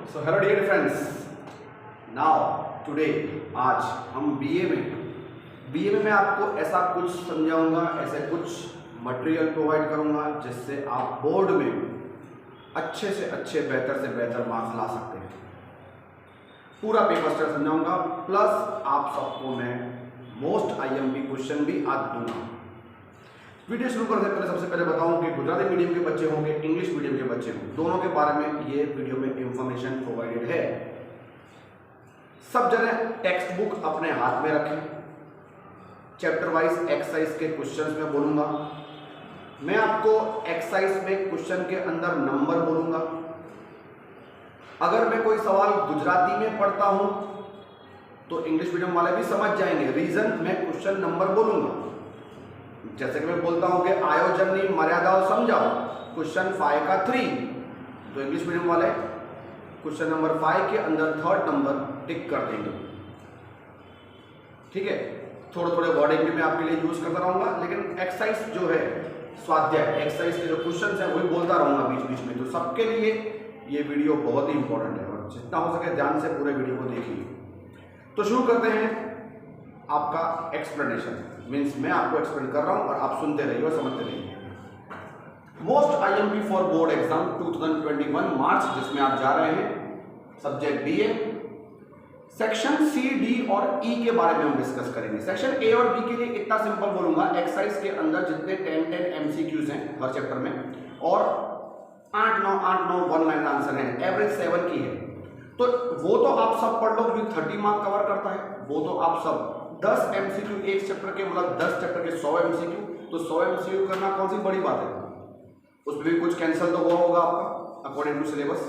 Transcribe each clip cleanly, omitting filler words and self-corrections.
सो hello dear friends, now today आज हम BA में मैं आपको ऐसा कुछ समझाऊंगा, ऐसे कुछ मटेरियल प्रोवाइड करूंगा जिससे आप बोर्ड में अच्छे से अच्छे, बेहतर से बेहतर मार्क्स ला सकते हैं। पूरा पेपर स्ट्रक्चर समझाऊंगा, प्लस आप सबको मैं मोस्ट आईएमपी क्वेश्चन भी आज दूंगा। वीडियो शुरू करने से पहले सबसे पहले बताऊं कि गुजराती मीडियम के बच्चे होंगे, इंग्लिश मीडियम के बच्चे होंगे, दोनों के बारे में ये वीडियो में इंफॉर्मेशन प्रोवाइडेड है। सब जने टेक्स्ट बुक अपने हाथ में रखें। चैप्टर वाइज एक्सरसाइज के क्वेश्चंस में बोलूंगा। मैं आपको एक्सरसाइज में क्वेश्चन के अंदर नंबर बोलूंगा। अगर मैं कोई सवाल गुजराती में पढ़ता हूं तो इंग्लिश मीडियम वाले भी समझ जाएंगे। रीजन मैं क्वेश्चन नंबर बोलूंगा। जैसे कि मैं बोलता हूं कि आयोजन मर्यादाओं समझाओ, क्वेश्चन 5 का 3, तो इंग्लिश मीडियम वाले क्वेश्चन नंबर 5 के अंदर थर्ड नंबर टिक कर देंगे। ठीक है, थोड़े थोड़े वर्डिंग भी मैं आपके लिए यूज करता रहूंगा, लेकिन एक्सरसाइज जो है, स्वाध्याय एक्सरसाइज के जो क्वेश्चन है वही बोलता रहूंगा बीच बीच में। तो सबके लिए ये वीडियो बहुत ही इंपॉर्टेंट है और जितना हो सके ध्यान से पूरे वीडियो को देखिए। तो शुरू करते हैं आपका एक्सप्लेनेशन। मीन्स मैं आपको एक्सप्लेन कर रहा हूं और आप सुनते रहिए और समझते रहिए। Most IMP for board exam 2021 March, जिसमें आप जा रहे हैं, subject BA, section C, D और ई के बारे में हम डिस्कस करेंगे। सेक्शन ए और बी के लिए इतना सिंपल बोलूंगा, एक्सरसाइज के अंदर जितने 10 एमसीक्यूज हैं हर चैप्टर में और 8-9 1 लाइन आंसर है, एवरेज 7 की है। तो वो तो आप सब पढ़ लो क्योंकि 30 मार्क कवर करता है। वो तो आप सब 10 एमसीक्यू एक चैप्टर के, मतलब 10 चैप्टर के 100 एमसीक्यू, तो 100 एमसीक्यू करना कौन सी बड़ी बात है। उसमें भी कुछ कैंसिल तो हुआ होगा आपका अकॉर्डिंग टू सिलेबस।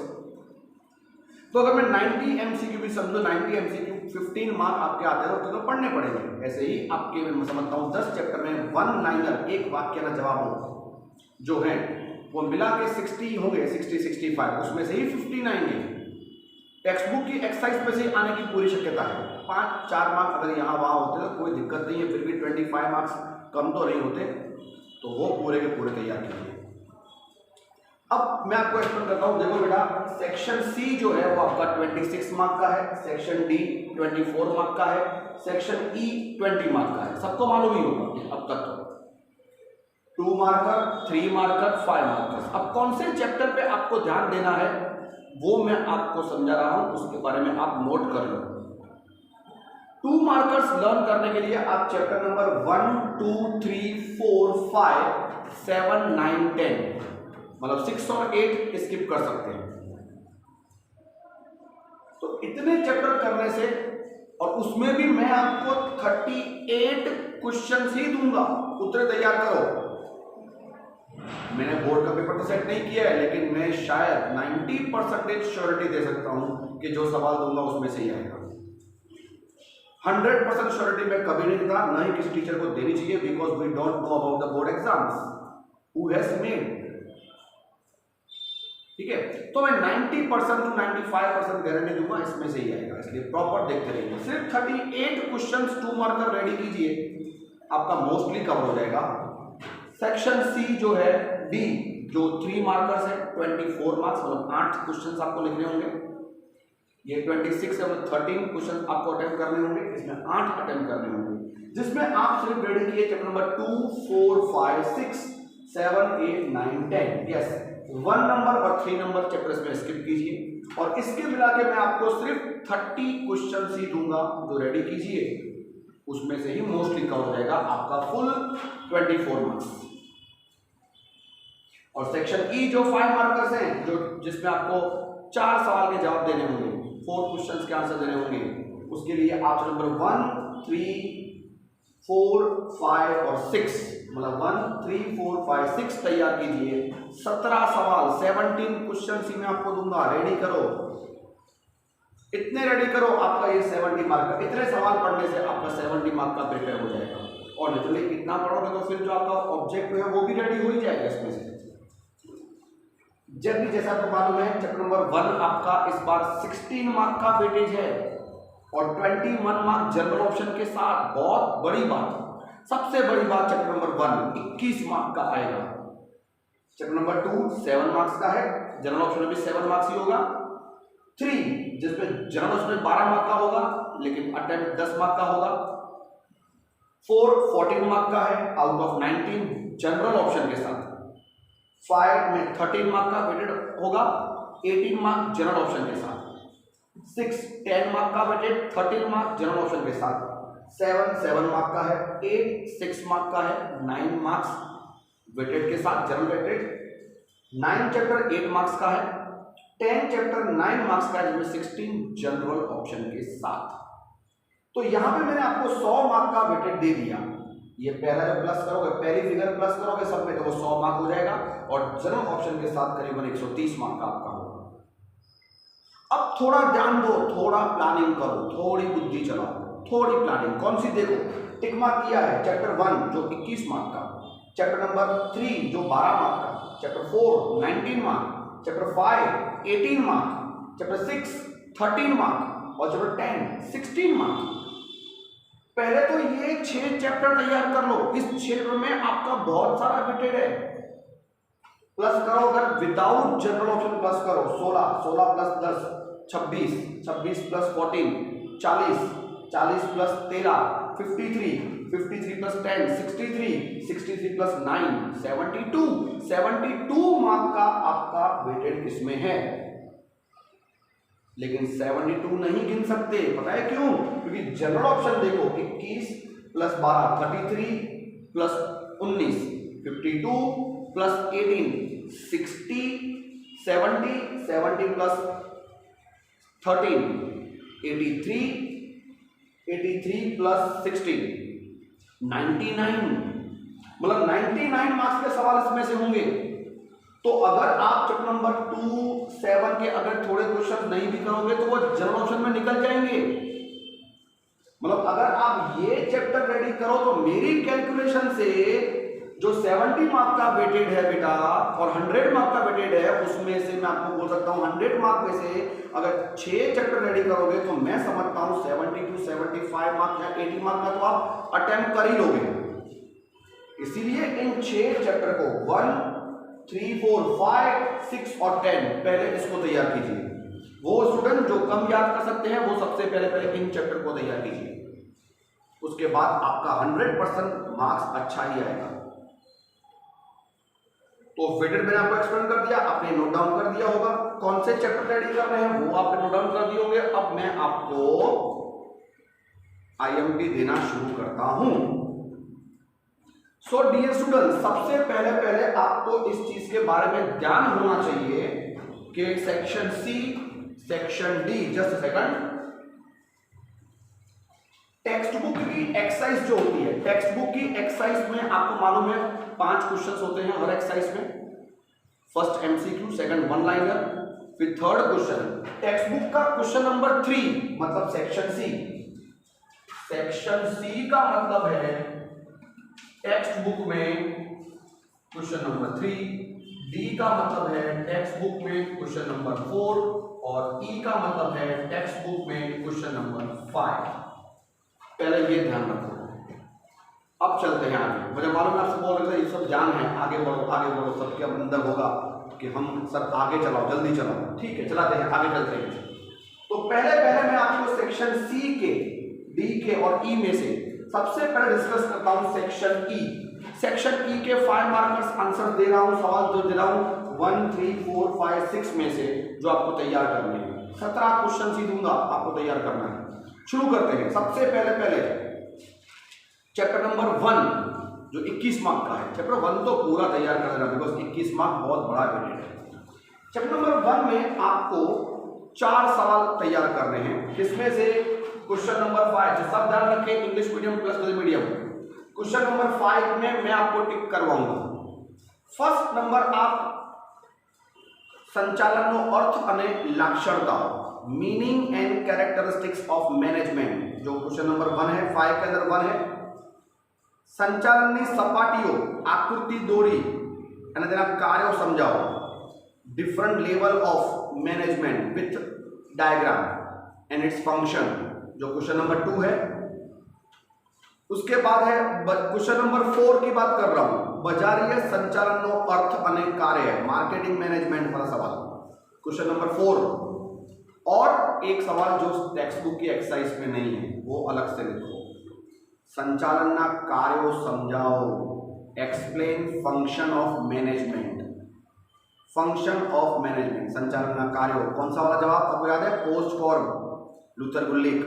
तो अगर मैं 90 एमसीक्यू भी समझो, 90 एमसीक्यू 15 मार्क आपके आते हैं तो पढ़ने पड़ेंगे। ऐसे ही आपके मैं समझता हूं 10 चैप्टर में 1 लाइनर, एक वाक्य ना जवाब हो, जो है वो मिला के 60 होंगे, 60-65, उसमें से ही 15 आएंगे। टेक्स्ट बुक की एक्सरसाइज में से आने की पूरी शक्यता है। 5-4 मार्क्स अगर यहाँ वहाँ होते तो कोई दिक्कत नहीं है, फिर भी 25 मार्क्स कम तो नहीं होते, तो वो पूरे के पूरे तैयार कीजिए। अब मैं आपको एक्सप्लेन करता हूँ। देखो बेटा, सेक्शन सी जो है वो आपका 26 मार्क का है, सेक्शन डी 24 मार्क का है, सेक्शन ई 20 मार्क का है। सबको मालूम ही होगा अब तक। 2 मार्कर, 3 मार्कर, 5 मार्कर। अब कौन से चैप्टर पे आपको ध्यान देना है वो मैं आपको समझा रहा हूं, उसके बारे में आप नोट कर लो। 2 मार्कर्स लर्न करने के लिए आप चैप्टर नंबर 1, 2, 3, 4, 5, 7, 9, 10, मतलब 6 और 8 स्किप कर सकते हैं। तो इतने चैप्टर करने से, और उसमें भी मैं आपको 38 क्वेश्चन ही दूंगा, उतने तैयार करो। मैंने बोर्ड का पेपर तो सेट नहीं किया है, लेकिन मैं शायद 90% श्योरिटी दे सकता हूं कि जो सवाल दूंगा उसमें से ही आएगा। 100% श्योरिटी मैं कभी नहीं देता, ना ही किसी टीचर को देनी चाहिए, because we don't know about the board exams, who has made. ठीक है, तो मैं 90% to 95% गारंटी दूंगा इसमें से ही आएगा, इसलिए प्रॉपर देखते रहिए। सिर्फ 38 क्वेश्चन 2 मार्कर रेडी कीजिए, आपका मोस्टली कवर हो जाएगा। सेक्शन सी जो है, डी जो 3 मार्कर्स है, 24 मार्क्स, मतलब 8 क्वेश्चंस आपको लिखने होंगे। ये 26 है, मतलब 13 क्वेश्चन आपको अटेम्प्ट करने होंगे, इसमें 8 अटेम्प्ट करने होंगे, जिसमें आप सिर्फ रेडी किए चैप्टर नंबर 2, 4, 5, 6, 7, 8, 9, 10। यस, 1 नंबर और 3 नंबर चैप्टर्स में स्किप कीजिए, और इसके मिला के मैं आपको सिर्फ 30 क्वेश्चन ही दूंगा, जो रेडी कीजिए, उसमें से ही मोस्टली कवर हो जाएगा आपका फुल 24 मार्क्स। और सेक्शन ई जो 5 मार्कर्स हैं, जो जिसमें आपको 4 सवाल के जवाब देने होंगे, 4 क्वेश्चंस के आंसर देने होंगे, उसके लिए आप नंबर 1, 3, 4, 5 और 6, मतलब 1, 3, 4, 5, 6 तैयार कीजिए। 17 सवाल, 17 क्वेश्चन ही मैं आपको दूंगा, रेडी करो। इतने रेडी करो, आपका ये 70 मार्क का, इतने सवाल पढ़ने से आपका 70 मार्क का प्रिपेयर हो जाएगा। और लिटरली इतना पढ़ोगे तो फिर जो आपका ऑब्जेक्ट है वो भी रेडी हो ही जाएगा इसमें से। जब भी जैसा आपको मालूम है, चैप्टर नंबर 1 आपका इस बार 16 मार्क का वेटेज है और 21 मार्क जनरल ऑप्शन के साथ। बहुत बड़ी बात, सबसे बड़ी बात, चैप्टर नंबर 1 21 मार्क का आएगा। चैप्टर नंबर 2 7 मार्क्स का है, जनरल ऑप्शन में भी 7 मार्क्स ही होगा। 3 जिसमें जनरल उसमें 12 मार्क का होगा लेकिन अटेम्प्ट 10 मार्क का होगा। 4 14 मार्क का है आउट ऑफ 19 जनरल ऑप्शन के साथ। 5 में 13 मार्क का वेटेड होगा 18 मार्क जनरल ऑप्शन के साथ। 6 10 मार्क का वेटेड 13 मार्क जनरल ऑप्शन के साथ। 7 7 मार्क का है। 8 6 मार्क का है 9 मार्क्स वेटेड के साथ जनरल वेटेड। 9 चैप्टर 8 मार्क्स का है। 10 चैप्टर 9 मार्क्स का है जिसमें 16 जनरल ऑप्शन के साथ। तो यहां पे मैंने आपको 100 मार्क का वेटेड दे दिया। ये पहला जब प्लस करोगे पहली फिगर प्लस करोगे सब में तो वो 100 मार्क हो जाएगा और जनरल ऑप्शन के साथ करीबन 130 मार्क का आपका होगा। अब थोड़ा ध्यान दो, थोड़ा प्लानिंग करो, थोड़ी बुद्धि चलाओ, थोड़ी प्लानिंग। कौन सी देखो, टिक मार्क किया है चैप्टर 1 जो 21 मार्क का, चैप्टर नंबर 3 जो 12 मार्क का, chapter 4 19 mark, chapter 5 18 mark, chapter 6 13 mark और चैप्टर 10 16 मार्क। पहले तो ये 6 चैप्टर तैयार कर लो। इस चैप्टर में आपका बहुत सारा वेटेड है। प्लस करो, अगर विदाउट जनरल ऑप्शन प्लस करो 16 16 plus 10 26 26 plus 14 40 40 plus 13 53 53 plus 10 63 63 plus 9 72 72 mark का आपका वेटेड किसमें है। लेकिन 72 नहीं गिन सकते, पता है क्यों? क्योंकि जनरल ऑप्शन देखो 21 plus 12 33 plus 19 52 plus 18 60 70 70 plus 13 83 83 plus 16 99, मतलब 99 मार्क्स के सवाल इसमें से होंगे। तो अगर आप चैप्टर नंबर 2 7 के अगर थोड़े क्वेश्चन नहीं भी करोगे तो वो जनरल ऑप्शन में निकल जाएंगे। मतलब अगर आप ये चैप्टर रेडी करो तो मेरी कैलकुलेशन से जो 70 मार्क का वेटेड है बेटा और 100 मार्क का वेटेड है उसमें से मैं आपको बोल सकता हूं 100 मार्क में से अगर 6 चैप्टर रेडी करोगे तो मैं समझता हूं 70 to 75 मार्क या 80 मार्क का तो आप अटेम्प्ट कर ही लोगे। इसीलिए इन 6 चैप्टर को 1 3 4 5 6 और 10 पहले इसको तैयार कीजिए। वो स्टूडेंट जो कम याद कर सकते हैं वो सबसे पहले इन चैप्टर को तैयार कीजिए। उसके बाद आपका 100% मार्क्स अच्छा ही आएगा। तो वेटेड मैंने आपको एक्सप्लेन कर दिया, आपने नोट डाउन कर दिया होगा। कौन से चैप्टर रेडी कर रहे हैं वो आपने नोट डाउन कर दिए होंगे। अब मैं आपको आईएमपी देना शुरू करता हूं। सो डियर स्टूडेंट, सबसे पहले आपको इस चीज के बारे में ध्यान होना चाहिए कि section C section D, just second, text book की एक्सरसाइज जो होती है, टेक्स्ट बुक की एक्सरसाइज में आपको मालूम है 5 क्वेश्चंस होते हैं हर एक्सरसाइज में। First MCQ, second one liner, फिर थर्ड क्वेश्चन। टेक्स्ट बुक का क्वेश्चन नंबर 3 मतलब सेक्शन सी, सेक्शन सी का मतलब है टेक्स्ट बुक में क्वेश्चन नंबर 3, डी का मतलब है टेक्स्ट बुक में क्वेश्चन नंबर 4 और ई का मतलब है टेक्स्ट बुक में क्वेश्चन नंबर 5। पहले ये ध्यान रखो। अब चलते हैं आगे। मुझे मालूम है आपसे बोल रहे थे ये सब जान है, आगे बढ़ो, सबके अंदर होगा कि हम सर आगे चलाओ, जल्दी चलाओ। ठीक है, चलाते हैं, आगे चलते हैं। तो पहले मैं आपको सेक्शन सी के, डी के और ई में से सबसे पहले डिस्कस करता हूं सेक्शन ई। सेक्शन ई के 5 मार्कर्स आंसर दे रहा हूं, सवाल जो दे रहा हूं 1 3 4 5 6 में से जो आपको तैयार करने हैं। 17 क्वेश्चन ही दूंगा, आपको तैयार करना है। शुरू करते हैं। सबसे पहले चैप्टर नंबर 1 जो 21 मार्क का है। चैप्टर 1 तो पूरा तैयार कर देना बिकॉज 21 मार्क बहुत बड़ा वेटेड है। चैप्टर नंबर 1 में आपको 4 सवाल तैयार करने हैं, जिसमें से क्वेश्चन नंबर 5 सब ध्यान रखें, English medium plus medium. Question number 5 में मैं आपको टिक करवाऊंगा। फर्स्ट नंबर आप संचालन अर्थ અને લાક્ષણતાઓ, meaning and characteristics of management, जो क्वेश्चन नंबर 1 है, 5 के अंदर 1 है। संचालन सपाटीओ, आकृति दोरी અને તેના કાર્યો સમજાવો। Different level of management with diagram and its function, जो क्वेश्चन नंबर 2 है। उसके बाद है क्वेश्चन नंबर 4 की बात कर रहा हूं, बजारीय संचालन अर्थ અને कार्य, मार्केटिंग मैनेजमेंट वाला सवाल, क्वेश्चन नंबर 4। और एक सवाल जो टेक्स्ट बुक की एक्सरसाइज में नहीं है वो अलग से लिखो। संचालनना कार्यों समझाओ, explain function of management. Function of management, संचालनना कार्यों, कौन सा वाला जवाब आपको याद है? पोस्ट कॉर्ब, लूथर गुलिक,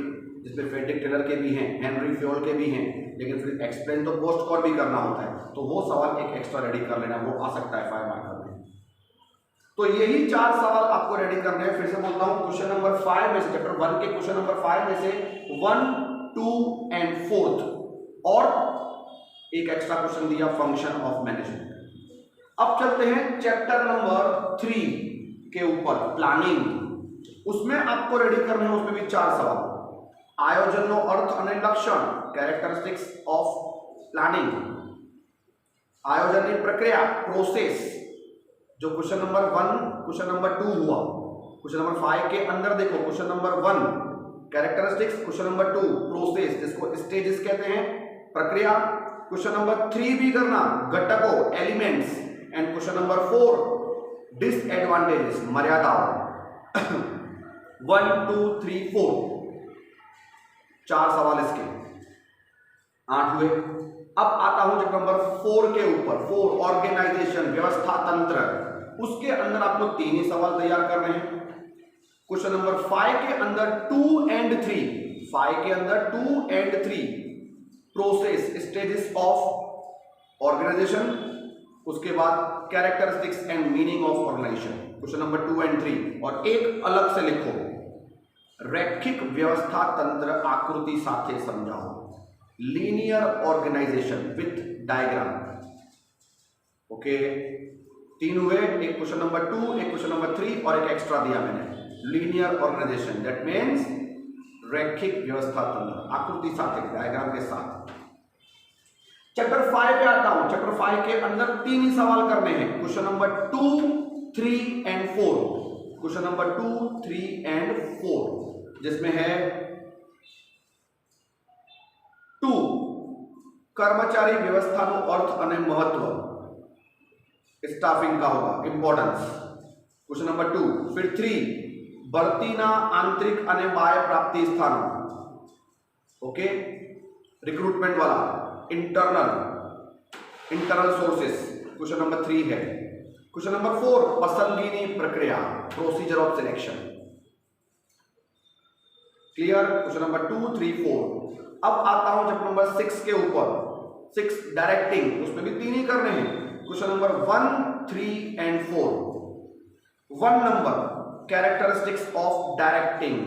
जिसमें फ्रेडरिक टेलर के भी हैं, हेनरी फ्योल के भी हैं, लेकिन फिर एक्सप्लेन तो पोस्ट कॉर्ब भी करना होता है, तो वो सवाल एक एक्स्ट्रा रेडी कर लेना, वो आ सकता है 5 मार्कर में। तो यही 4 सवाल आपको रेडी करने हैं। फिर से बोलता हूं, क्वेश्चन नंबर 5 में से, चैप्टर 1 के क्वेश्चन नंबर 5 में से 1, 2 एंड 4 और एक एक्स्ट्रा क्वेश्चन दिया फंक्शन ऑफ मैनेजमेंट। अब चलते हैं चैप्टर नंबर 3 के ऊपर, प्लानिंग। उसमें आपको रेडी करने हैं, उसमें भी 4 सवाल। आयोजन अर्थ અને લક્ષણ, कैरेक्टरिस्टिक्स ऑफ प्लानिंग। आयोजन की प्रक्रिया, प्रोसेस, जो क्वेश्चन नंबर 1, क्वेश्चन नंबर 2 हुआ। क्वेश्चन नंबर 5 के अंदर देखो, question number 1 characteristics, question number 2 process, जिसको स्टेजेस कहते हैं, प्रक्रिया। क्वेश्चन नंबर 3 भी करना, घटकों, elements, and question number 4 disadvantages, मर्यादाओं। 1, 2, 3, 4 4 सवाल इसके, 8 हुए। अब आता हूं चैप्टर नंबर 4 के ऊपर, 4 ऑर्गेनाइजेशन, व्यवस्था तंत्र। उसके अंदर आपको 3 ही सवाल तैयार करने हैं। क्वेश्चन नंबर 5 के अंदर 2 एंड 3, 5 के अंदर 2 and 3 process, stages of organisation. उसके बाद characteristics and meaning of organisation, question number 2 and 3। और एक अलग से लिखो, रैखिक व्यवस्था तंत्र आकृति साथे समझाओ, linear organisation with diagram. Okay, 3 हुए, एक क्वेश्चन नंबर 2, एक क्वेश्चन नंबर 3 और एक एक्स्ट्रा दिया मैंने, लीनियर ऑर्गेनाइजेशन, दैट मीन्स रैखिक व्यवस्था तंत्र आकृति साथे, डायग्राम के साथ। चैप्टर 5 पे आता हूं। चैप्टर 5 के अंदर 3 ही सवाल करने हैं, question number 2, 3 and 4। Question number 2, 3 and 4, जिसमें है 2 कर्मचारी व्यवस्था नो अर्थ अने महत्व, स्टाफिंग का होगा, इंपॉर्टेंस, क्वेश्चन नंबर 2। फिर 3 भर्तीना आंतरिक अने बाह्य प्राप्ति स्थानों, ओके, रिक्रूटमेंट वाला, इंटरनल सोर्सेस, क्वेश्चन नंबर 3 है। क्वेश्चन नंबर 4 पसंदगीनी प्रक्रिया, procedure of selection, clear. Question number 2, 3, 4। अब आता हूं चैप्टर नंबर 6 के ऊपर, 6 डायरेक्टिंग, उसमें भी 3 ही करने हैं, question number 1, 3 and 4। 1 number characteristics of directing,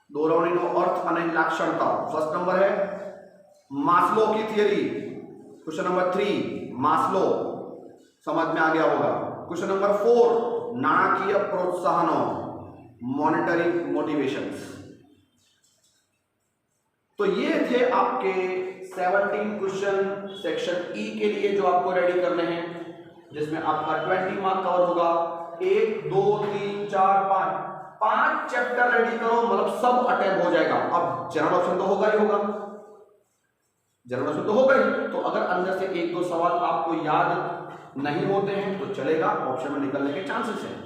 दोहरावણીનો अर्थ અને લાક્ષણતા। फर्स्ट नंबर है मास्लो की थियरी, क्वेश्चन नंबर 3 मास्लो, समझ में आ गया होगा। क्वेश्चन नंबर 4 नाणकीय प्रोत्साहनों, मॉनेटरी मोटिवेशंस। तो ये थे आपके 17 क्वेश्चन सेक्शन ई के लिए जो आपको रेडी करने हैं, जिसमें आपका 20 मार्क कवर होगा। 1, 2, 3, 4, 5 चैप्टर रेडी करो, मतलब सब अटेम्प्ट हो जाएगा। अब जनरल ऑप्शन तो होगा ही होगा, जनरल ऑप्शन तो होगा ही, तो अगर अंदर से 1-2 सवाल आपको याद नहीं होते हैं तो चलेगा, ऑप्शन में निकलने के चांसेस हैं।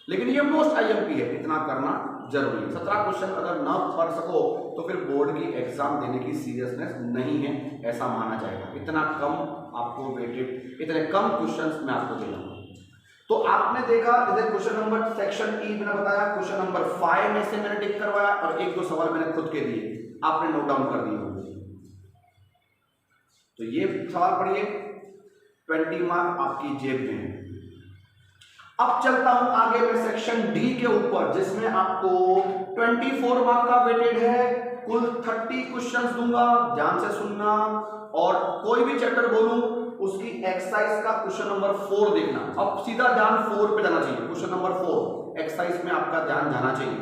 लेकिन ये मोस्ट आईएमपी है, इतना करना जरूरी है। 17 क्वेश्चन अगर ना पढ़ सको तो फिर बोर्ड की एग्जाम देने की सीरियसनेस नहीं है, ऐसा माना जाएगा। इतना कम आपको वेटेड, इतने कम क्वेश्चंस मैं आपको दे रहा हूं। तो आपने देखा, जैसे क्वेश्चन नंबर सेक्शन ई मैंने बताया, क्वेश्चन नंबर 5 में से मैंने टिक करवाया और 1-2 सवाल मैंने खुद के दिए, आपने नोट डाउन कर दिए होंगे। तो ये सवाल पढ़िए, 20 मार्क आपकी जेब में है। अब चलता हूं आगे में सेक्शन डी के ऊपर, जिसमें आपको 24 मार्क का वेटेड है। कुल 30 क्वेश्चंस दूंगा, ध्यान से सुनना, और कोई भी चैप्टर बोलूं उसकी एक्सरसाइज का क्वेश्चन नंबर 4 देखना। अब सीधा ध्यान 4 पे जाना चाहिए, क्वेश्चन नंबर 4 एक्सरसाइज में आपका ध्यान जाना चाहिए,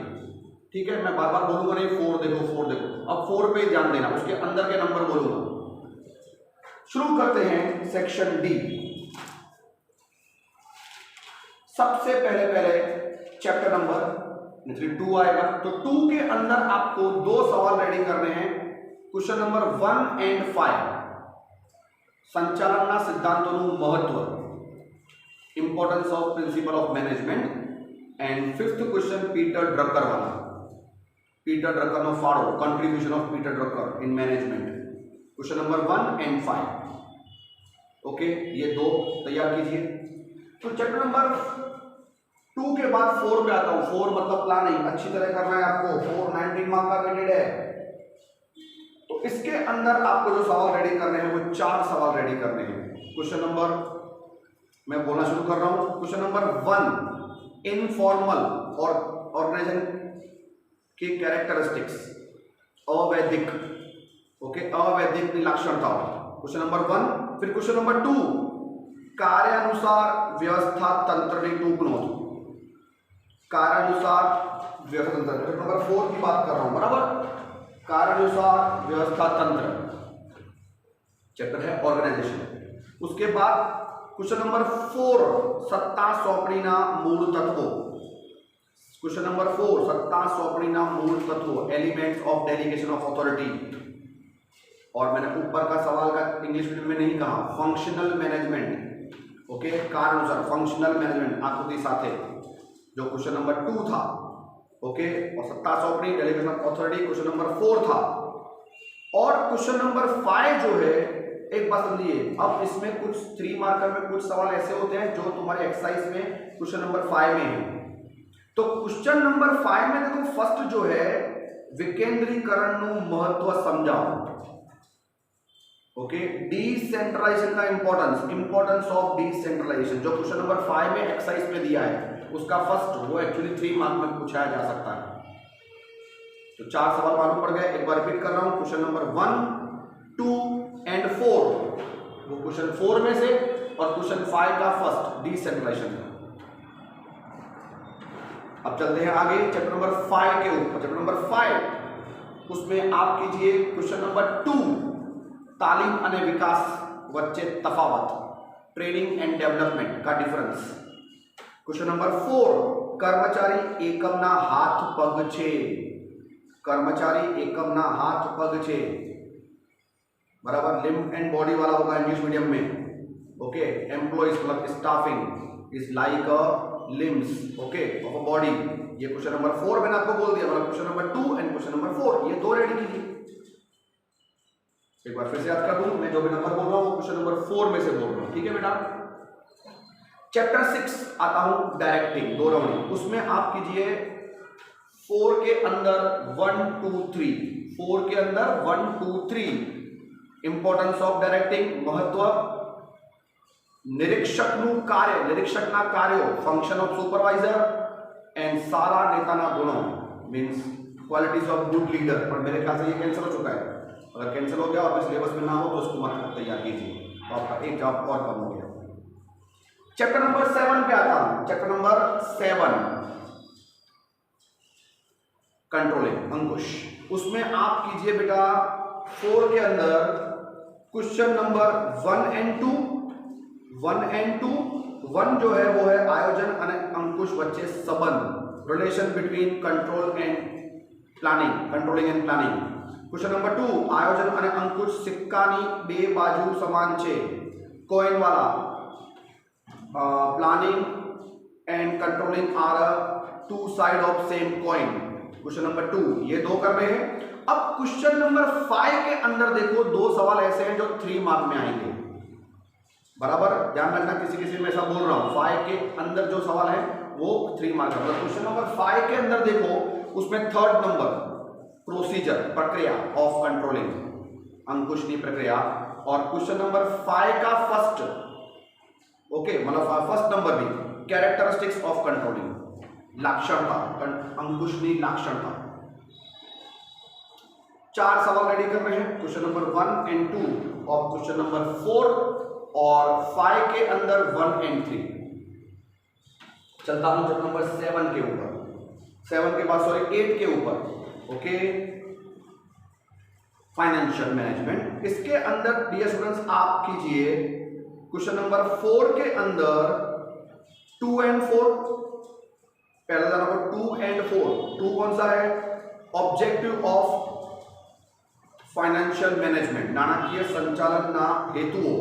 ठीक है। मैं बार बार बोलूंगा नहीं 4 देखो 4 देखो, अब 4 पे ध्यान देना, उसके अंदर के नंबर बोलूंगा। शुरू करते हैं सेक्शन डी। सबसे पहले चैप्टर नंबर 2 आएगा, तो 2 के अंदर आपको 2 सवाल रेडी करने हैं, क्वेश्चन नंबर 1 एंड 5। संचालनना सिद्धांतों महत्व, importance of principle of management, and fifth question Peter Drucker वाला, पीटर ड्रकर नो फाड़ो, contribution of Peter Drucker in management, question number 1 and 5। Okay, ये दो तैयार कीजिए। तो चैप्टर नंबर 2 के बाद 4 पे आता हूं। 4 मतलब प्लानिंग, अच्छी तरह करना है आपको। 4 19 मार्क का वेटेड है। तो इसके अंदर आपको जो सवाल रेडी करने हैं वो 4 सवाल रेडी करने हैं। क्वेश्चन नंबर, मैं बोलना शुरू कर रहा हूं। क्वेश्चन नंबर 1, इनफॉर्मल और ऑर्गेनाइजेशन के कैरेक्टरिस्टिक्स, अवैधिक। ओके, अवैधिक लक्षणता, क्वेश्चन नंबर 1। फिर क्वेश्चन नंबर 2, कार्यानुसार व्यवस्था तंत्र ने टूकनोत, कार्यानुसार व्यवस्था तंत्र। चैप्टर नंबर 4 की बात कर रहा हूं, बराबर। कार्यानुसार व्यवस्था तंत्र चैप्टर है ऑर्गेनाइजेशन। उसके बाद क्वेश्चन नंबर 4, सत्ता सौंपणीना मूल तत्वों, क्वेश्चन नंबर 4, सत्ता सौंपणीना मूल तत्वों, elements of delegation of authority. और मैंने ऊपर का सवाल का इंग्लिश मीडियम में नहीं कहा, फंक्शनल मैनेजमेंट। ओके, कार्यानुसार फंक्शनल मैनेजमेंट आकृति साथ है, जो क्वेश्चन नंबर 2 था। ओके, और सत्ता सौंपणी delegation of authority question number 4 था। और क्वेश्चन नंबर 5 जो है, एक बात समझिए, अब इसमें कुछ 3 मार्कर में कुछ सवाल ऐसे होते हैं जो तुम्हारे एक्सरसाइज में क्वेश्चन नंबर 5 में है। तो क्वेश्चन नंबर 5 में देखो, फर्स्ट जो है विकेंद्रीकरण नु महत्व समझाओ। ओके, डिसेंट्रलाइजेशन का इंपॉर्टेंस ऑफ डिसेंट्रलाइजेशन, जो क्वेश्चन नंबर 5 में एक्सरसाइज में दिया है, उसका फर्स्ट, वो एक्चुअली 3 मार्क में पूछा जा सकता है। तो 4 सवाल मालूम पड़ गए। एक बार रिपीट कर रहा हूं, क्वेश्चन नंबर 1, 2 and 4 वो क्वेश्चन 4 में से, और क्वेश्चन 5 का फर्स्ट डिसेंट्रलाइजेशन। अब चलते हैं आगे चैप्टर नंबर 5 के ऊपर। चैप्टर नंबर 5 उसमें आप कीजिए क्वेश्चन नंबर 2, तालीम અને विकास वच्चे तफावत, ट्रेनिंग एंड डेवलपमेंट का डिफरेंस। क्वेश्चन नंबर 4, कर्मचारी एकमना हाथ पग छे, कर्मचारी एकमना हाथ पग छे, बराबर। लिम्ब एंड बॉडी वाला होगा इंग्लिश मीडियम में। ओके, एम्प्लॉइज मतलब staffing is like a limbs, okay, of a body. ये क्वेश्चन नंबर 4 मैंने आपको बोल दिया, मतलब question number 2 and question number 4, ये दो रेडी कीजिए। एक बार फिर से याद कर दूं, मैं जो भी नंबर बोल रहा हूं वो क्वेश्चन नंबर 4 में से बोल रहा हूं, ठीक है बेटा। चैप्टर 6 आता हूं, डायरेक्टिंग, दो राउंड। उसमें आप कीजिए 4 के अंदर 1 2 3, 4 के अंदर 1 2 3, इंपॉर्टेंस ऑफ डायरेक्टिंग, महत्व, निरीक्षकનું કાર્ય, નિરીક્ષકના કાર્યો, ફંક્શન ઓફ સુપરવાઇઝર એન્ડ સારા નેતાના ગુણો, means qualities of good leader. पर मेरे ख्याल से ये कैंसिल हो चुका है। अगर कैंसिल हो गया और सिलेबस में ना हो तो उसको मत तैयार कीजिए, तो आपका एक जॉब और कम हो गया। चैप्टर नंबर 7 पे आता हूं। चैप्टर नंबर 7, कंट्रोलिंग, अंकुश। उसमें आप कीजिए बेटा 4 के अंदर क्वेश्चन नंबर 1 and 2, 1 and 2। 1 जो है वो है आयोजन અને अंकुश वच्चे संबंध, relation between control and planning, controlling and planning. Question number 2, आयोजन અને अंकुश सिक्कानी बे बाजू समान छे, कॉइन वाला। Planning and controlling are two side of same coin, question number 2, ये दो करने हैं। अब क्वेश्चन नंबर 5 के अंदर देखो, दो सवाल ऐसे हैं जो 3 मार्क में आएंगे, बराबर। ध्यान रखना, किसी किसी में ऐसा बोल रहा हूं, 5 के अंदर जो सवाल है वो 3 मार्क का। क्वेश्चन नंबर 5 के अंदर देखो, उसमें 3rd नंबर, प्रोसीजर, प्रक्रिया ऑफ कंट्रोलिंग, अंकुशनी प्रक्रिया। और क्वेश्चन नंबर 5 का फर्स्ट, ओके, मतलब फर्स्ट नंबर भी, कैरेक्टरिस्टिक्स ऑफ कंट्रोलिंग, लाक्षणता, अंकुशनी लाक्षणता। 4 सवाल रेडी करने हैं, क्वेश्चन नंबर 1 and 2 और क्वेश्चन नंबर 4 और 5 के अंदर 1 and 3। चलता हूं चैप्टर नंबर 7 के ऊपर, 7 के बाद 8 के ऊपर। Okay, financial management. इसके अंदर डियर स्टूडेंट्स आप कीजिए क्वेश्चन नंबर 4 के अंदर 2 and 4। पहले जाना को 2 and 4। 2 कौन सा है? ऑब्जेक्टिव ऑफ फाइनेंशियल मैनेजमेंट, नाणाकीय संचालन ना हेतुओं।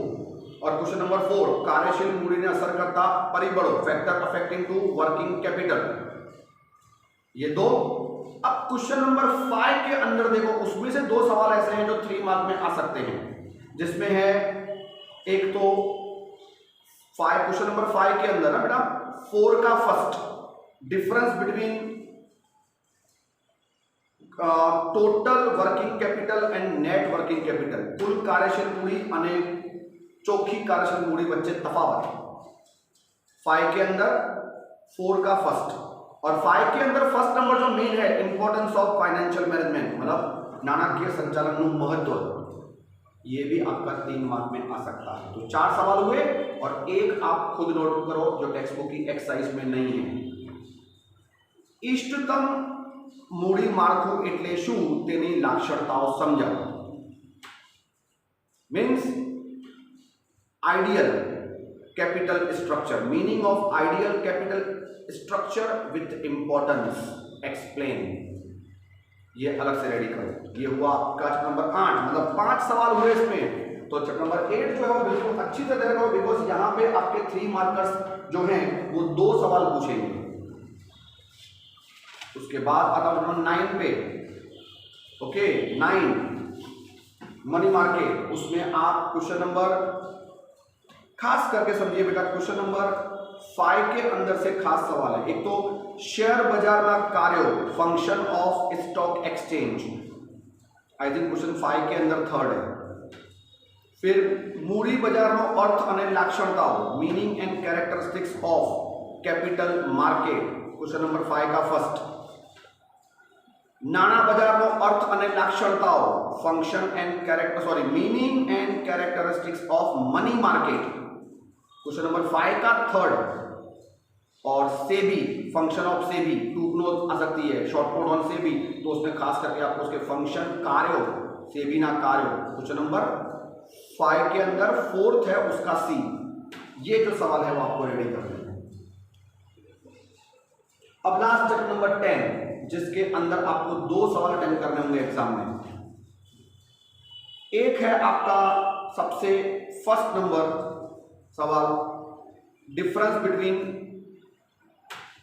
और क्वेश्चन नंबर 4 कार्यशील मूड़ी ने असर करता परिबलों factor affecting to working capital, ये दो। अब क्वेश्चन नंबर 5 के अंदर देखो, उसमें से दो सवाल ऐसे हैं जो 3 मार्क में आ सकते हैं, जिसमें है एक तो 5 क्वेश्चन नंबर 5 के अंदर ना बेटा 4 का first difference between total working capital and net working capital, कुल कार्यशील मूड़ी અને ચોખ્ખી कार्यशील मूड़ी वच्चे तफावत 5 के अंदर 4 का फर्स्ट, और 5 के अंदर फर्स्ट नंबर जो मेन है इंपॉर्टेंस ऑफ फाइनेंशियल मैनेजमेंट, मतलब नाણાકીય સંચાલનનું महत्व, ये भी आपका 3 मार्क में आ सकता है। तो 4 सवाल हुए और एक आप खुद नोट करो जो टेक्स्ट बुक की एक्सरसाइज में नहीं है। इष्टतम मूड़ी माળખું એટલે શું તેની લાક્ષણતાઓ સમજાવો। Means ideal capital structure, meaning of ideal capital structure with importance explain, ये अलग से रेडी करो। ये हुआ आपका चैप्टर नंबर 8, मतलब 5 सवाल हुए इसमें। तो चैप्टर नंबर 8 जो है वो बिल्कुल अच्छी से देखो, बिकॉज यहाँ पे आपके 3 मार्कर्स जो हैं वो 2 सवाल पूछेंगे। उसके बाद आता हूं 9 पे, ओके 9 मनी मार्केट, उसमें आप क्वेश्चन नंबर खास करके समझिए बेटा, क्वेश्चन नंबर 5 के अंदर से खास सवाल है। एक तो शेयर बाजार में कार्यों function of stock exchange, I think question 5 के अंदर 3rd है। फिर मूड़ी बाजार में अर्थ અને લાક્ષણતાઓ, meaning and characteristics of capital market, question number 5 का फर्स्ट। नाणा बाजार में अर्थ અને લાક્ષણતાઓ, function and character meaning and characteristics of money market, question number 5 का 3rd। और SEBI, function of SEBI, two note आ सकती है, शॉर्ट कोड ऑन सेबी, तो उसमें खास करके आपको उसके फंक्शन कार्यों, सेबी ना कार्यों, क्वेश्चन नंबर 5 के अंदर 4th है उसका सी। ये जो सवाल है वो आपको रेडी करना है। अब लास्ट चैप्टर नंबर 10, जिसके अंदर आपको 2 सवाल अटेंड करने होंगे एग्जाम में। एक है आपका सबसे फर्स्ट नंबर सवाल, difference between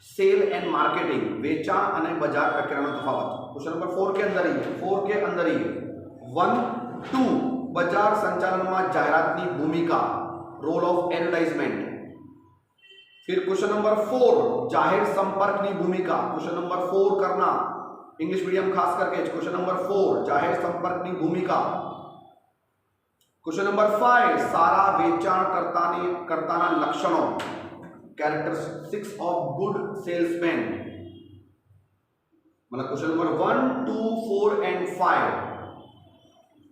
sale and marketing, वेचाण અને બજાર પ્રક્રિયાનો તફાવત, क्वेश्चन नंबर 4 के अंदर ही है, 4 के अंदर ही है। 1, 2 બજાર સંચાલનમાં જાહેરાતની ભૂમિકા, રોલ ऑफ एडवर्टाइजमेंट। फिर क्वेश्चन नंबर 4 जाहिर संपर्कની भूमिका, क्वेश्चन नंबर 4 करना इंग्लिश मीडियम खास करके, क्वेश्चन नंबर 4 जाहिर संपर्कની भूमिका। क्वेश्चन नंबर 5 सारा વેચાણકર્તાના લક્ષણો, कैरेक्टरिस्टिक्स ऑफ गुड सेल्समैन, मतलब क्वेश्चन नंबर 1, 2, 4 एंड 5।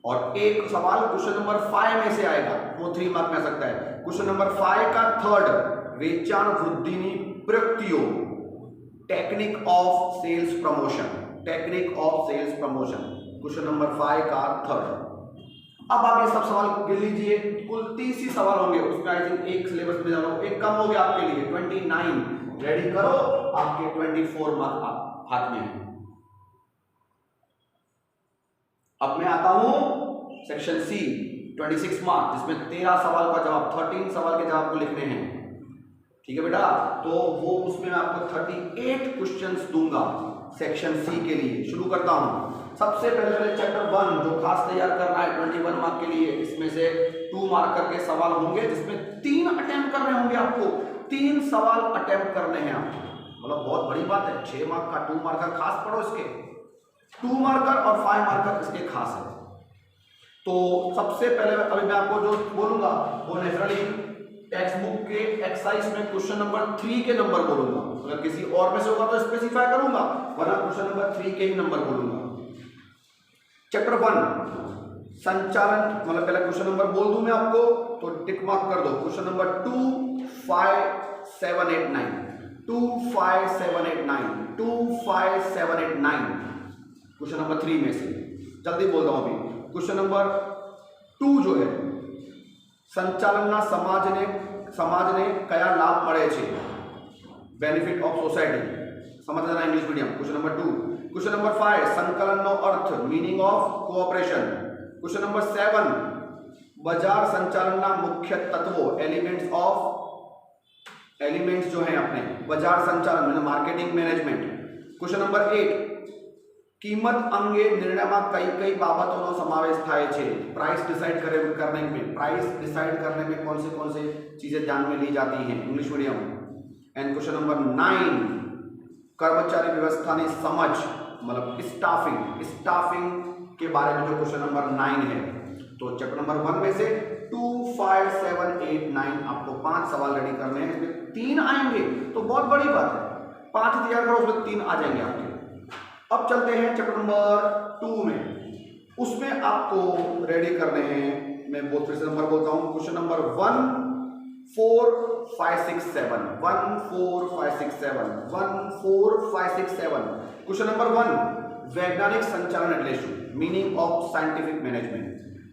और एक सवाल क्वेश्चन नंबर 5 में से आएगा, वो 3 मार्क में आ सकता है। क्वेश्चन नंबर 5 का 3rd, વેચાણ વૃદ્ધિની પ્રયુક્તિઓ, technique of sales promotion, technique of sales promotion, question number 5 का 3rd। अब आप ये सब सवाल गिन लीजिए, कुल 30 ही सवाल होंगे, उसमें आई थिंक एक सिलेबस में जाना, एक कम हो गया आपके लिए 29, रेडी करो, आपके 24 मार्क हाथ में है। अब मैं आता हूं सेक्शन सी 26 मार्क, जिसमें 13 सवाल का जवाब, 13 सवाल के जवाब को लिखने हैं, ठीक है बेटा। तो वो उसमें मैं आपको 38 क्वेश्चंस दूंगा सेक्शन सी के लिए। शुरू करता हूं। सबसे पहले चैप्टर 1 जो खास तैयार करना है 21 मार्क के लिए, इसमें से 2 मार्क करके सवाल होंगे, जिसमें 3 अटेम्प्ट करने होंगे आपको, 3 सवाल अटेम्प्ट करने हैं आपको, मतलब बहुत बड़ी बात है। 6 मार्क का 2 मार्कर खास पढ़ो, इसके 2 मार्कर और 5 मार्कर इसके खास है। तो सबसे पहले अभी मैं आपको जो बोलूंगा वो नेचुरली टेक्स्ट बुक के एक्सरसाइज में क्वेश्चन नंबर 3 के नंबर बोलूंगा, अगर किसी और में से होगा तो स्पेसिफाई करूंगा, वरना क्वेश्चन नंबर 3 के ही नंबर बोलूंगा। चैप्टर 1 संचालन, मतलब पहले क्वेश्चन नंबर बोल दूं मैं आपको तो टिक मार्क कर दो। क्वेश्चन नंबर 2, 5, 7, 8, 9, 2, 5, 7, 8, 9, 2, 5, 7, 8, 9, क्वेश्चन नंबर 3 में से जल्दी बोल रहा हूं अभी। क्वेश्चन नंबर 2 जो है, संचालनना समाजने कया लाभ મળે છે, बेनिफिट ऑफ सोसायटी, समझ लेना English medium. Question number 2। Question number 5 संकलनનો अर्थ, meaning of cooperation. Question number 7 बाजार संचालनના मुख्य तत्वों, एलिमेंट्स जो हैं अपने बाजार संचालन में मार्केटिंग मैनेजमेंट। क्वेश्चन नंबर 8 किंमत अंगे निर्णयમાં कई बाबतों समावेश થાય છે। प्राइस डिसाइड करने में कौन से चीजें ध्यान में ली जाती हैं English medium. And question number 9 कर्मचारी व्यवस्था ने समझ मतलब स्टाफिंग के बारे में जो क्वेश्चन नंबर 9 है। तो चैप्टर नंबर 1 में से 2, 5, 7, 8, 9 आपको 5 सवाल रेडी करने हैं। इसमें 3 आएंगे तो बहुत बड़ी बात है, 5 तैयार करो उसमें 3 आ जाएंगे आपके। अब चलते हैं चैप्टर नंबर 2 में, उसमें आपको रेडी करने हैं। मैं बहुत फिर से नंबर बोलता हूं। Question number 1, 4, 5, 6, 7 1, 4, 5, 6, 7 1, 4, 5, 6, 7। क्वेश्चन नंबर 1 वैज्ञानिक संचालन એટલે શું, meaning of scientific management.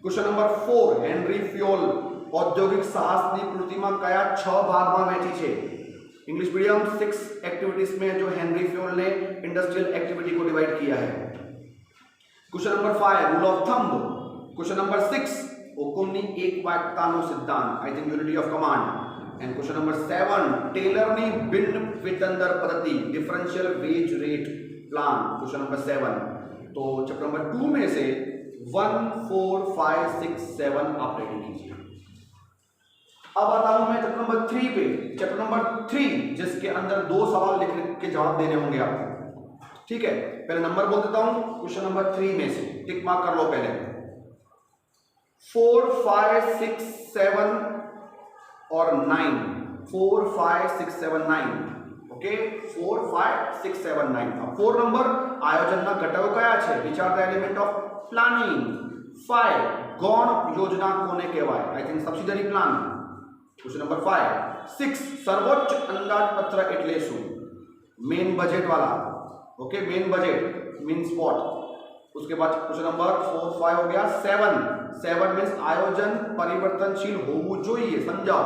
Question number 4 Henry Fayol औद्योगिक साहसनी कृतिमा कया 6 भागમાં વહેંચી છે। इंग्लिश मीडियम 6 एक्टिविटीज में जो हेनरी फ्योल ने इंडस्ट्रियल एक्टिविटी को डिवाइड किया है। Question number 5 rule of thumb. Question number 6 हुकुमनी एकवाक्यताનો सिद्धांत, I think unity of command. And question number 7 टेलरनी भिन्न वेतन दर पद्धति, differential wage rate plan. Question number 7। तो चैप्टर नंबर 2 में से 1, 4, 5, 6, 7 आप रेडी कीजिए। अब आता हूं मैं चैप्टर नंबर 3 पे। चैप्टर नंबर 3 जिसके अंदर 2 सवाल लिख के जवाब देने होंगे आपको, ठीक है। पहले नंबर बोल देता हूं क्वेश्चन नंबर 3 में से, टिक मार्क कर लो पहले। 4, 5, 6, 7 और 9। 4, 5, 6, 7, 9 ओके। 4, 5, 6, 7, 9। अब 4 नंबर आयोजनના ઘટકો કયા છે, which are the element of planning. 5 ગૌણ યોજના કોને કહેવાય, I think subsidiary plan. Question number 5। 6 सर्वोच्च अंदाजपत्र એટલે શું, मेन बजट वाला, okay. Main budget means what. उसके बाद क्वेश्चन नंबर 4, 5 हो गया। 7 मींस आयोजन परिवर्तनशील होવું જોઈએ, समझाओ।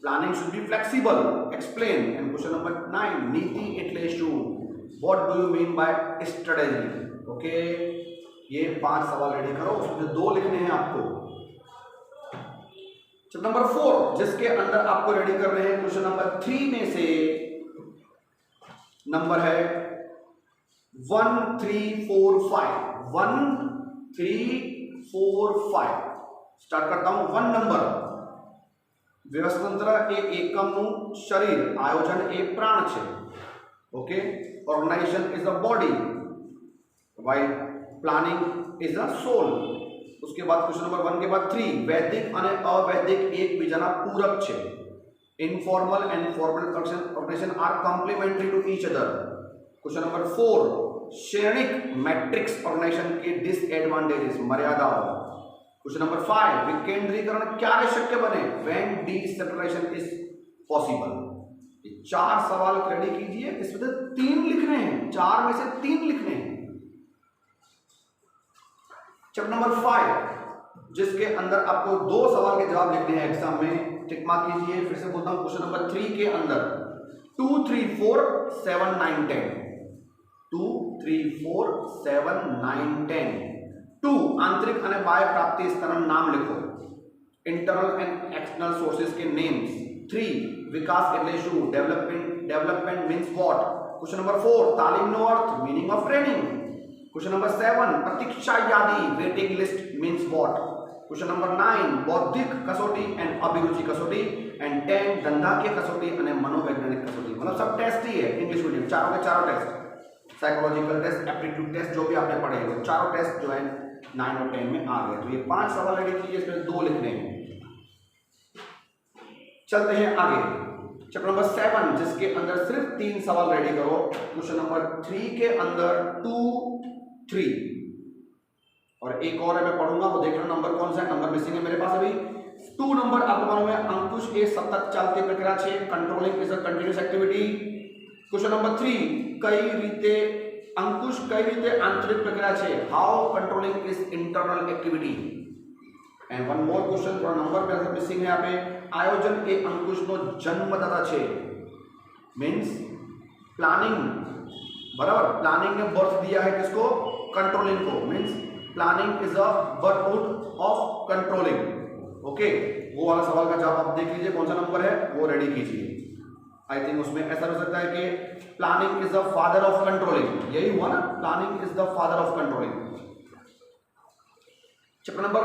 Planning should be flexible, explain. And question number 9 नीति એટલે શું, what do you mean by strategy, okay. ये 5 सवाल रेडी करो, उसमें 2 लिखने हैं आपको। चैप्टर नंबर 4 जिसके अंदर आपको रेडी कर रहे हैं क्वेश्चन नंबर 3 में से नंबर है 1, 3, 4, 5 1, 3, 4, 5। स्टार्ट करता हूं। 1 नंबर व्यवस्थातंत्र ए एकमનું शरीर, आयोजन ए प्राण છે, okay. Organisation is the body while planning is the soul. उसके बाद क्वेश्चन नंबर 1 के बाद 3 वैदिक અને અવૈદિક એકબીજાના પૂરક છે। Informal and formal organisation are complementary to each other. Question number 4 श्रेणिक मैट्रिक्स ऑर्गेनाइजेशन के डिसएडवांटेजेस, मर्यादाओं। क्वेश्चन नंबर 5 विकेंद्रीकरण क्यारे शक्य बने, व्हेन डिसेंट्रलाइजेशन इज पॉसिबल। 4 सवाल रेडी कीजिए, इसमें से 3 लिखने हैं, 4 में से 3 लिखने हैं। चैप्टर नंबर 5 जिसके अंदर आपको 2 सवाल के जवाब लिखने हैं एग्जाम में, टिक मार्क कीजिए। फिर से बोलता हूं क्वेश्चन नंबर 3 के अंदर 2, 3, 4, 7, 9, 10 2, 3, 4, 7, 9, 10। 2 आंतरिक અને બાહ્ય પ્રાપ્તિ સ્તરના નામ लिखो, इंटरनल एंड एक्सटर्नल सोर्सेस के नेम्स। 3 विकास એટલે શું, development means what. Question number 4 तालीमનો अर्थ, meaning of training. Question number 7 प्रतीक्षा यादी, waiting list means what. Question number 9 बौद्धिक कसौटी एंड अभिरुचि कसौटी। एंड 10 धंधाकीय कसौटी और मनोवैज्ञानिक कसौटी। मतलब सब टेस्ट ही है इंग्लिश मीडियम, चारों के चारों test, psychological test, aptitude test, जो भी आपने पढ़े वो चारों टेस्ट जो है 9 और 10 में आ गए। तो ये 5 सवाल रेडी कीजिए, इसमें 2 लिखने हैं। चलते हैं आगे। चैप्टर नंबर 7 जिसके अंदर सिर्फ 3 सवाल रेडी करो। क्वेश्चन नंबर 3 के अंदर 2, 3 और एक और है मैं पढ़ूंगा, वो देख लो नंबर कौन सा है, नंबर मिसिंग है मेरे पास अभी। 2 नंबर आपको मालूम है अंकुश ए सतत चालती प्रक्रिया છે, controlling is a continuous activity. Question number 3 कई रीते अंकुश कई रीते आंतरिक प्रक्रिया છે, how controlling is internal activity. And one more question, थोड़ा नंबर पे मिसिंग है यहाँ पे, आयोजन ए अंकुश नो जन्मदाता છે, मींस प्लानिंग, बराबर। प्लानिंग ने बर्थ दिया है किसको, कंट्रोलिंग को, means planning is a birthhood of controlling. Okay, वो वाला सवाल का जवाब आप देख लीजिए कौन सा नंबर है, वो रेडी कीजिए। आई थिंक उसमें ऐसा हो सकता है कि planning is the father of controlling, यही हुआ ना, planning is the father of controlling. Chapter number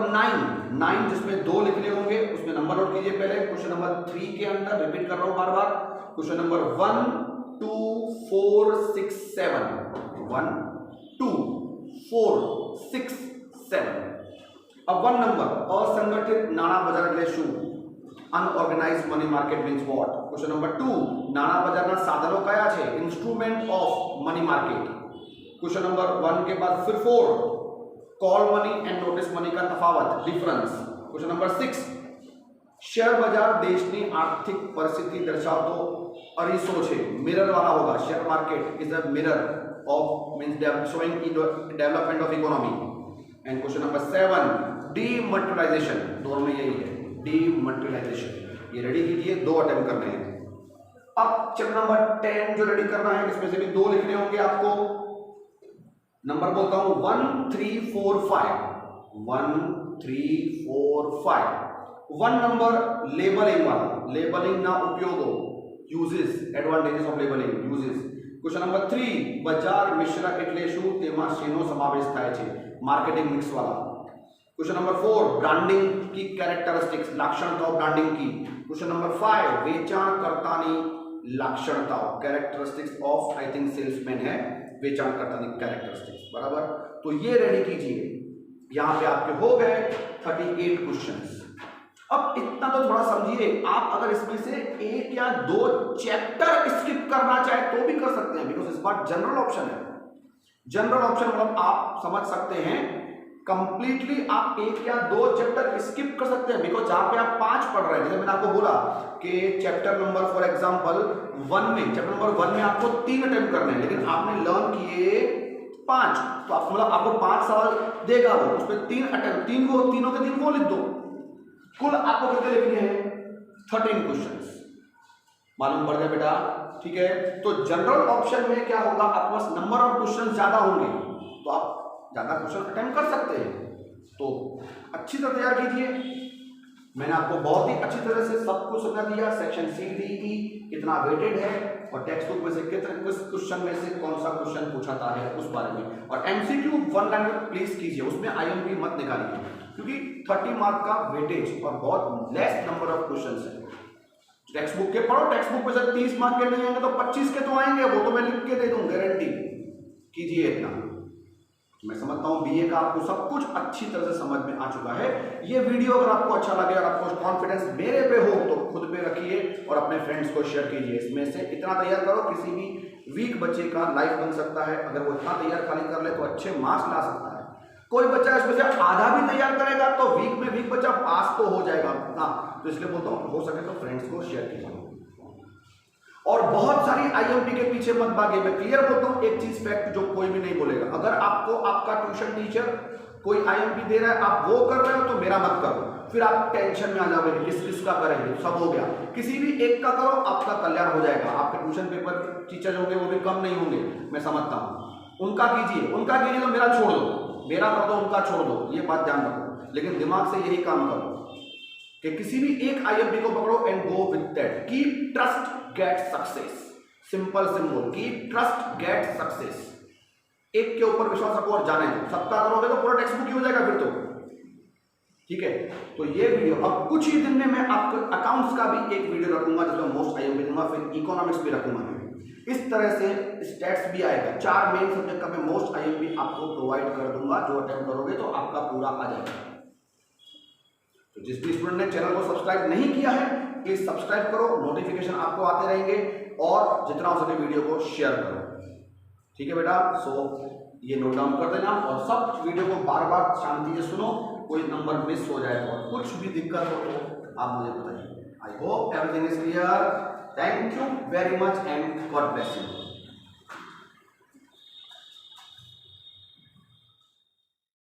9 जिसमें 2 लिखने होंगे, उसमें नंबर नोट कीजिए पहले। क्वेश्चन नंबर 3 के अंदर रिपीट कर रहा हूं बार बार, क्वेश्चन नंबर 1 2 4 6 7 1 2 4 6 7। अब 1 नंबर, असंगठित नाणा बजार એટલે શું? Unorganized money market means what? Question number 2, નાણા બજારના સાધનો કયા છે? Instrument of money market. Question number 1 के बाद फिर 4, call money and notice money का तफावत, डिफरेंस। क्वेश्चन नंबर 6, शेयर बाजार देशની આર્થિક પરિસ્થિતિ દર્શાવતો અરીસો છે, મિરર વાળા होगा। Share market is a mirror of means showing development of economy. And question number 7, dematerialisation, दोनों में यही है, डीमटेरियलाइजेशन। ये रेडी कीजिए, 2 अटेम्प्ट करने हैं। अब चैप्टर नंबर 10 जो रेडी करना है, इसमें से भी 2 लिखने होंगे आपको। नंबर बोलता हूं 1 3 4 5 1 3 4 5। 1 नंबर लेबलिंग वाला, लेबलिंग ना उपयोगो, uses, advantages of labelling, uses. Question number 3, बजार मिश्र એટલે શું? તેમાં શેનો સમાવેશ થાય છે? માર્કેટિંગ મિક્સ वाला। क्वेश्चन नंबर 4, ब्रांडिंग की कैरेक्टरिस्टिक्स, लाक्षणताओं ब्रांडिंग की। क्वेश्चन नंबर 5, वेचाणकर्तानी लाक्षणताओं, characteristics of I think salesman है, वेचाणकर्तानी कैरेक्टरिस्टिक्स, बराबर। तो ये रेडी कीजिए, यहां पे आपके हो गए 38 क्वेश्चंस। अब इतना तो थोड़ा समझिए, आप अगर इसमें से 1 या 2 चैप्टर स्किप करना चाहे तो भी कर सकते हैं, बिकॉज इस बार जनरल ऑप्शन है। जनरल ऑप्शन मतलब आप समझ सकते हैं कंप्लीटली, आप 1 या 2 चैप्टर स्किप कर सकते हैं, बिकॉज जहां पे आप 5 पढ़ रहे हैं, जैसे मैंने आपको बोला कि चैप्टर नंबर फॉर एग्जांपल 1 में, चैप्टर नंबर 1 में आपको 3 अटेम्प्ट करने हैं, लेकिन आपने लर्न किए 5, तो आप मतलब आपको 5 सवाल देगा वो, उसमें 3 अटेम्प्ट, 3 को, तीनों के 3 को लिख दो। कुल आपको कितने लिखने हैं? 13 क्वेश्चंस, मालूम पड़ गया बेटा, ठीक है। तो जनरल ऑप्शन में क्या होगा, आपके पास नंबर ऑफ क्वेश्चंस ज्यादा होंगे, तो आप ज्यादा क्वेश्चन अटेम्प्ट कर सकते हैं। तो अच्छी तरह तैयार कीजिए, मैंने आपको बहुत ही अच्छी तरह से सब कुछ समझा दिया। सेक्शन सी डी ई कितना वेटेड है और टेक्स्ट बुक में से किस क्वेश्चन में से कौन सा क्वेश्चन पूछाता है उस बारे में। और एमसीक्यू 1 लाइन में प्लीज कीजिए, उसमें आईएमपी मत निकालिए, क्योंकि 30 मार्क का वेटेज और बहुत लेस नंबर ऑफ क्वेश्चन है। टेक्स्ट बुक के पढ़ो, टेक्स्ट बुक में से 30 मार्क के नहीं आएंगे तो 25 के तो आएंगे, वो तो मैं लिख के दे दूं, गारंटी। कीजिए इतना। मैं समझता हूं बीए का आपको सब कुछ अच्छी तरह से समझ में आ चुका है। ये वीडियो अगर आपको अच्छा लगे और आपको कॉन्फिडेंस मेरे पे हो तो खुद पे रखिए और अपने फ्रेंड्स को शेयर कीजिए। इसमें से इतना तैयार करो, किसी भी वीक बच्चे का लाइफ बन सकता है। अगर वो इतना तैयार खाली कर ले तो अच्छे मार्क्स ला सकता है। कोई बच्चा इसमें से आधा भी तैयार करेगा तो वीक में वीक बच्चा पास तो हो जाएगा ना। तो इसलिए बोलता हूँ हो सके तो फ्रेंड्स को शेयर कीजिए। और बहुत सारी आईएमपी के पीछे मत भागिए। मैं क्लियर बोलता हूं, एक चीज फैक्ट जो कोई भी नहीं बोलेगा, अगर आपको आपका ट्यूशन टीचर कोई आईएमपी दे रहा है, आप वो कर रहे हो तो मेरा मत करो, फिर आप टेंशन में आ जाओगे किस किस का करेंगे, सब हो गया। किसी भी एक का करो, आपका कल्याण हो जाएगा। आपके ट्यूशन पेपर टीचर होंगे वो भी कम नहीं होंगे, मैं समझता हूं। उनका कीजिए तो मेरा छोड़ दो, मेरा कर दो उनका छोड़ दो, ये बात ध्यान रखो। लेकिन दिमाग से यही काम करो कि किसी भी एक आईएमपी को पकड़ो and go with that. Keep trust get success, simple symbol, keep trust get success. एक के ऊपर विश्वास रखो और जाने दो। सबका करोगे तो पूरा टेक्स्ट बुक ही हो जाएगा फिर तो, ठीक है। तो ये वीडियो अब कुछ ही दिन में मैं आपको अकाउंट्स का भी एक वीडियो रखूंगा जिसमें मोस्ट आईएमपी दूंगा, फिर इकोनॉमिक्स भी रखूंगा। इस तरह से स्टैट्स भी आएगा। 4 मेन सब्जेक्ट का मैं मोस्ट आईएमपी आपको प्रोवाइड कर दूंगा। जो अटेम्प्ट करोगे तो आपका पूरा आ जाएगा। तो जिस भी स्टूडेंट ने चैनल को सब्सक्राइब नहीं किया है प्लीज सब्सक्राइब करो, नोटिफिकेशन आपको आते रहेंगे और जितना हो सके वीडियो को शेयर करो, ठीक है बेटा। सो ये नोट डाउन कर देना और सब वीडियो को बार बार शांति से सुनो, कोई नंबर मिस हो जाए और कुछ भी दिक्कत हो तो आप मुझे बताइए। I hope everything is clear. Thank you very much and God bless you.